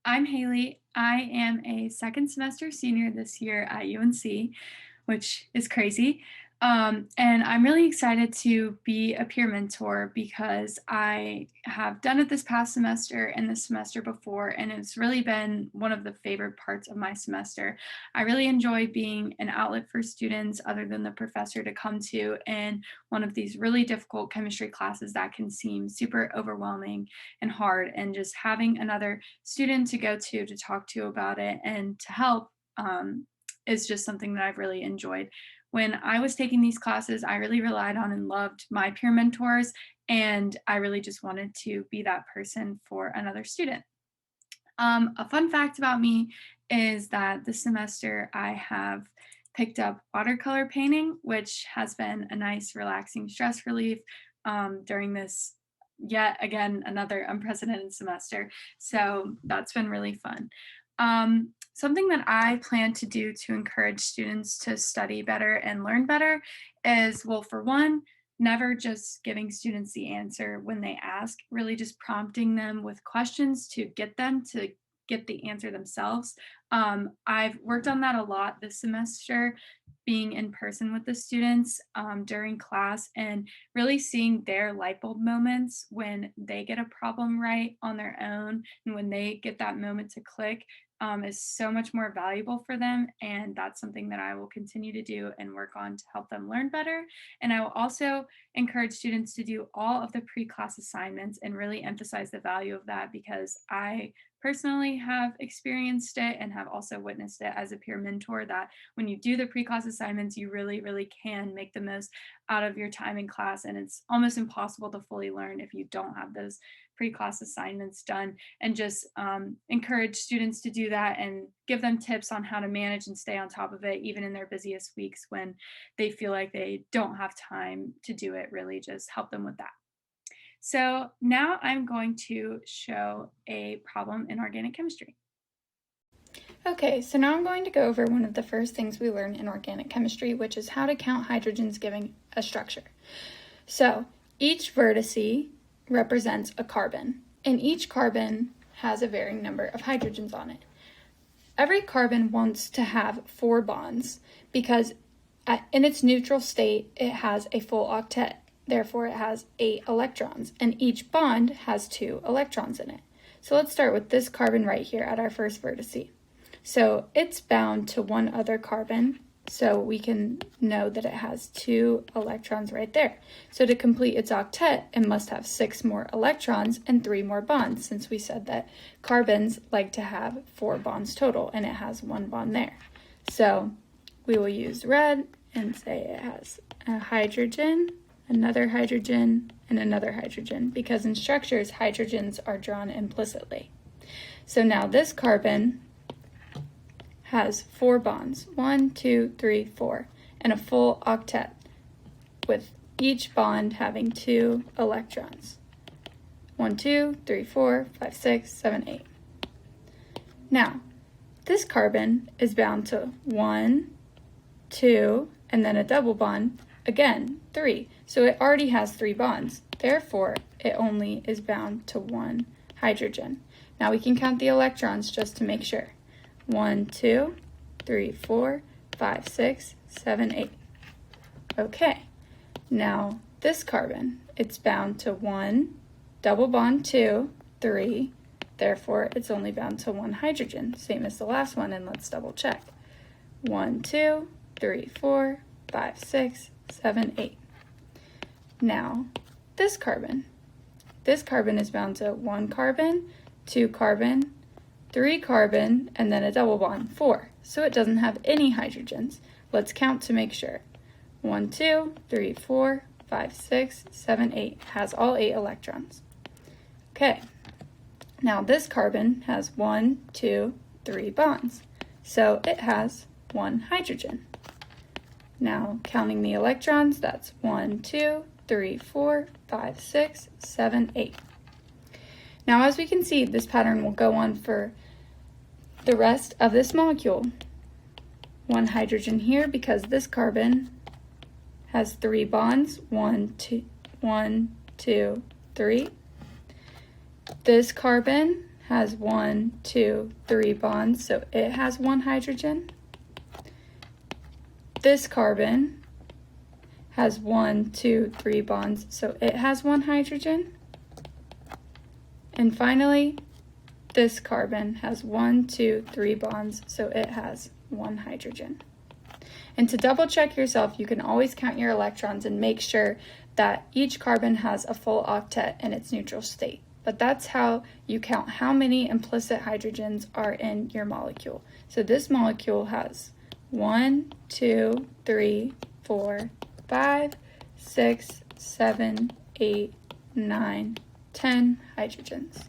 I'm Haley. I am a second semester senior this year at UNC, which is crazy. And I'm really excited to be a peer mentor because I have done it this past semester and the semester before, and it's really been one of the favorite parts of my semester. I really enjoy being an outlet for students other than the professor to come to in one of these really difficult chemistry classes that can seem super overwhelming and hard, and just having another student to go to talk to about it and to help is just something that I've really enjoyed. When I was taking these classes, I really relied on and loved my peer mentors, and I really just wanted to be that person for another student. A fun fact about me is that this semester I have picked up watercolor painting, which has been a nice, relaxing stress relief during this yet again another unprecedented semester. So that's been really fun. Something that I plan to do to encourage students to study better and learn better is, well, for one, never just giving students the answer when they ask, really just prompting them with questions to get them to get the answer themselves. I've worked on that a lot this semester, being in person with the students during class and really seeing their light bulb moments when they get a problem right on their own and when they get that moment to click is so much more valuable for them. And that's something that I will continue to do and work on to help them learn better. And I will also encourage students to do all of the pre-class assignments and really emphasize the value of that, because I personally have experienced it and have also witnessed it as a peer mentor, that when you do the pre-class assignments, you really, really can make the most out of your time in class. And it's almost impossible to fully learn if you don't have those pre-class assignments done. And just encourage students to do that and give them tips on how to manage and stay on top of it, even in their busiest weeks when they feel like they don't have time to do it. Really just help them with that. So now I'm going to show a problem in organic chemistry. Okay, so now I'm going to go over one of the first things we learn in organic chemistry, which is how to count hydrogens giving a structure. So each vertice represents a carbon, and each carbon has a varying number of hydrogens on it. Every carbon wants to have 4 bonds because in its neutral state, it has a full octet. Therefore, it has 8 electrons, and each bond has 2 electrons in it. So let's start with this carbon right here at our first vertice. So it's bound to one other carbon, so we can know that it has 2 electrons right there. So to complete its octet, it must have 6 more electrons and 3 more bonds, since we said that carbons like to have 4 bonds total, and it has 1 bond there. So we will use red and say it has a hydrogen, another hydrogen, and another hydrogen, because in structures, hydrogens are drawn implicitly. So now this carbon has 4 bonds, 1, 2, 3, 4, and a full octet, with each bond having 2 electrons. 1, 2, 3, 4, 5, 6, 7, 8. Now, this carbon is bound to 1, 2, and then a double bond, again, 3. So it already has 3 bonds. Therefore, it only is bound to 1 hydrogen. Now we can count the electrons just to make sure. 1, 2, 3, 4, 5, 6, 7, 8. Okay, now this carbon, it's bound to 1, double bond 2, 3, therefore it's only bound to 1 hydrogen, same as the last one, and let's double check. 1, 2, 3, 4, 5, 6, 7, 8. Now, this carbon is bound to 1 carbon, 2 carbon, 3 carbon, and then a double bond, 4. So it doesn't have any hydrogens. Let's count to make sure. 1, 2, 3, 4, 5, 6, 7, 8. Has all 8 electrons. Okay. Now this carbon has 1, 2, 3 bonds. So it has 1 hydrogen. Now counting the electrons, that's 1, 2, 3, 4, 5, 6, 7, 8. Now as we can see, this pattern will go on for the rest of this molecule. 1 hydrogen here because this carbon has 3 bonds, 1, 2, 3. This carbon has 1, 2, 3 bonds, so it has 1 hydrogen. This carbon has 1, 2, 3 bonds, so it has 1 hydrogen. And finally, this carbon has 1, 2, 3 bonds, so it has 1 hydrogen. And to double check yourself, you can always count your electrons and make sure that each carbon has a full octet in its neutral state. But that's how you count how many implicit hydrogens are in your molecule. So this molecule has 1, 2, 3, 4, 5, 6, 7, 8, 9, 10 hydrogens.